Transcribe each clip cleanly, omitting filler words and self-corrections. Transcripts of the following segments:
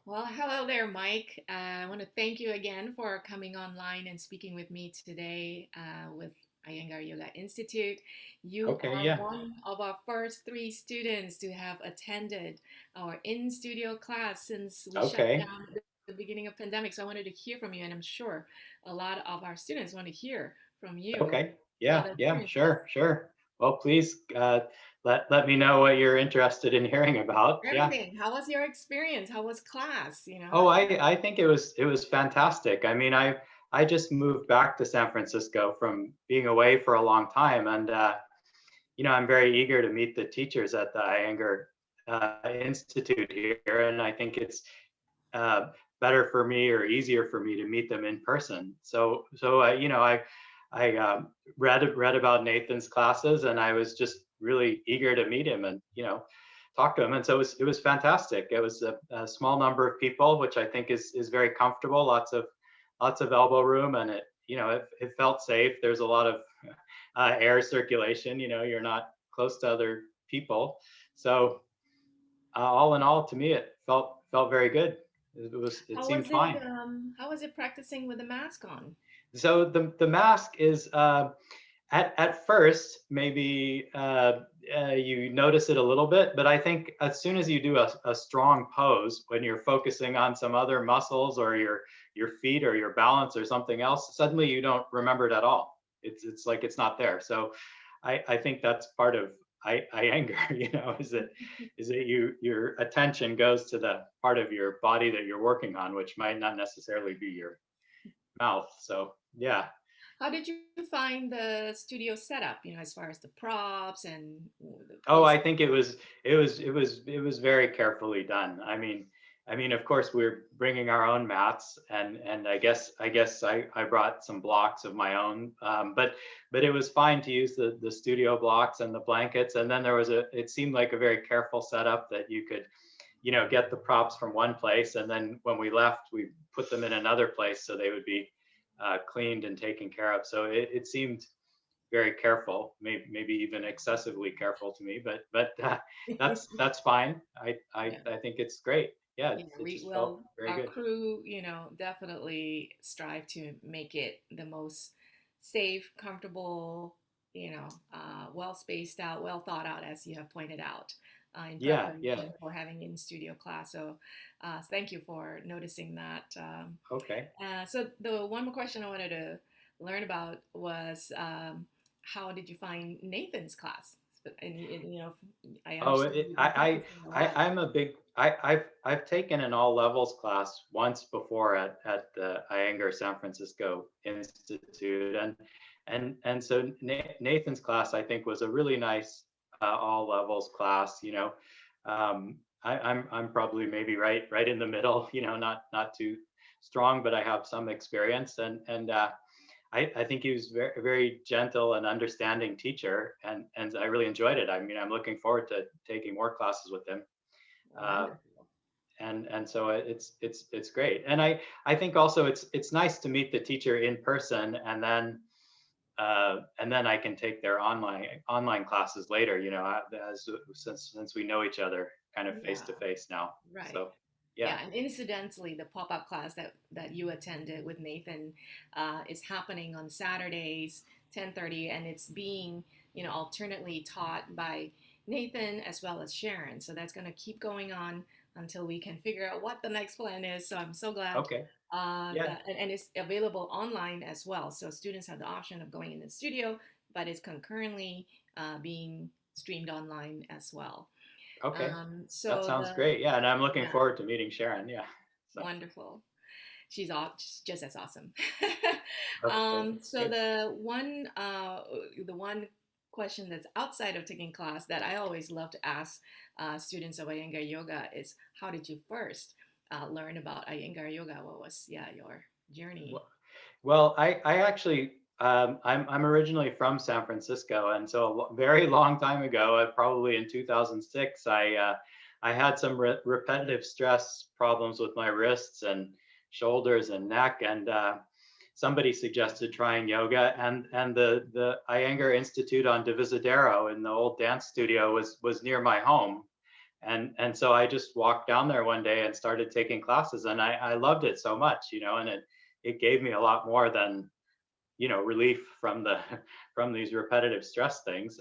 Well, hello there, Mike. I want to thank you again for coming online and speaking with me today with Iyengar Yoga Institute. You Okay, are yeah. one of our first three students to have attended our in-studio class since we shut Okay. down at the beginning of pandemic. So I wanted to hear from you, and I'm sure a lot of our students want to hear from you Okay. about Yeah, the yeah, experiences. sure, sure. Well, please let me know what you're interested in hearing about. Yeah. Everything. How was your experience? How was class? Oh, I think it was fantastic. I mean, I just moved back to San Francisco from being away for a long time, and I'm very eager to meet the teachers at the Iyengar Institute here, and I think it's uh, better for me or easier for me to meet them in person. So I read about Nathan's classes, and I was just really eager to meet him and talk to him. And so it was fantastic. It was a small number of people, which I think is very comfortable. Lots of elbow room, and it felt safe. There's a lot of air circulation. You're not close to other people, so all in all, to me, it felt very good. It How seemed was it? fine. How was it practicing with the mask on? So the mask is at first maybe you notice it a little bit, but I think as soon as you do a strong pose, when you're focusing on some other muscles or your feet or your balance or something else, suddenly you don't remember it at all. It's like it's not there. So I think that's part of I anger, is that your attention goes to the part of your body that you're working on, which might not necessarily be your mouth. So yeah. How did you find the studio setup, as far as the props and the Oh, place? I think it was very carefully done. I mean, of course, we're bringing our own mats, and I guess I brought some blocks of my own, but it was fine to use the studio blocks and the blankets. And then it seemed like a very careful setup that you could, get the props from one place, and then when we left, we put them in another place so they would be cleaned and taken care of. So it seemed very careful, maybe even excessively careful to me, but that's fine. Yeah, I think it's great. Yeah, yeah. it We just felt will. very Our good. crew, definitely strive to make it the most safe, comfortable, well spaced out, well thought out, as you have pointed out, in Yeah, yeah. preparation for having in studio class. So, thank you for noticing that. Okay. So the one more question I wanted to learn about was how did you find Nathan's class? And, I Oh, understand you've been practicing a lot. I'm a big I've taken an all levels class once before at the Iyengar San Francisco Institute, and so Nathan's class, I think, was a really nice all levels class. I'm probably maybe right in the middle. Not too strong, but I have some experience, and I think he was very, very gentle and understanding teacher, and I really enjoyed it. I mean, I'm looking forward to taking more classes with him, uh, Wonderful. and so it's great. And I think also it's nice to meet the teacher in person, and then I can take their online classes later. Since we know each other kind of face Yeah, to face now. right. So yeah, Yeah, and incidentally, the pop-up class that you attended with Nathan is happening on Saturdays, 10:30, and it's being, alternately taught by Nathan as well as Sharon. So that's going to keep going on until we can figure out what the next plan is. So I'm so glad okay, yeah, and it's available online as well. So students have the option of going in the studio, but it's concurrently being streamed online as well. okay, that So sounds great. Yeah, and I'm looking yeah, forward to meeting Sharon. Yeah, so wonderful. She's just as awesome. okay, So great. the one question that's outside of taking class that I always love to ask students of Iyengar Yoga is, how did you first learn about Iyengar Yoga? What was, your journey? Well, I actually I'm originally from San Francisco, and so a very long time ago, probably in 2006, I had some repetitive stress problems with my wrists and shoulders and neck, and somebody suggested trying yoga, and the Iyengar Institute on Divisadero in the old dance studio was near my home, And so I just walked down there one day and started taking classes, and I loved it so much, and it gave me a lot more than, relief from the from these repetitive stress things.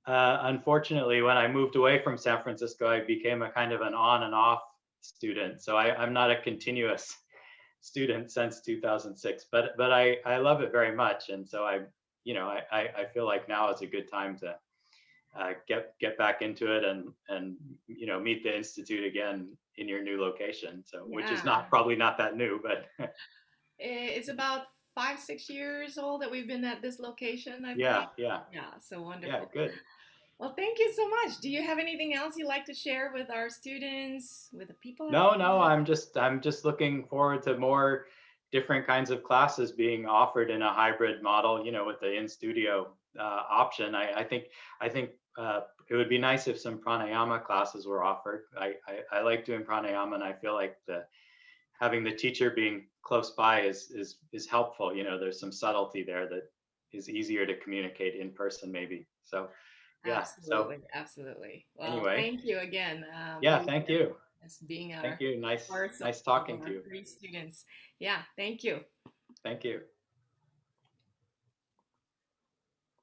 Unfortunately, when I moved away from San Francisco, I became a kind of an on and off student. So I'm not a continuous student since 2006, but I love it very much, and so I feel like now is a good time to get back into it, and meet the institute again in your new location. So which is Yeah. not probably not that new, but It's about 5, 6 years old that we've been at this location, I believe. yeah, yeah, Yeah, so yeah, wonderful. good. Well, thank you so much. Do you have anything else you'd like to share with our students, with the people out No, there? I'm just looking forward to more different kinds of classes being offered in a hybrid model, with the in studio option. I think it would be nice if some pranayama classes were offered. I like doing pranayama, and I feel like the having the teacher being close by is helpful. There's some subtlety there that is easier to communicate in person, maybe. So yeah. So Absolutely, absolutely. Well, anyway, thank you again, yeah, thank you. as being Thank our you. Nice first nice of talking to our you. 3 students. Yeah, thank you. Thank you.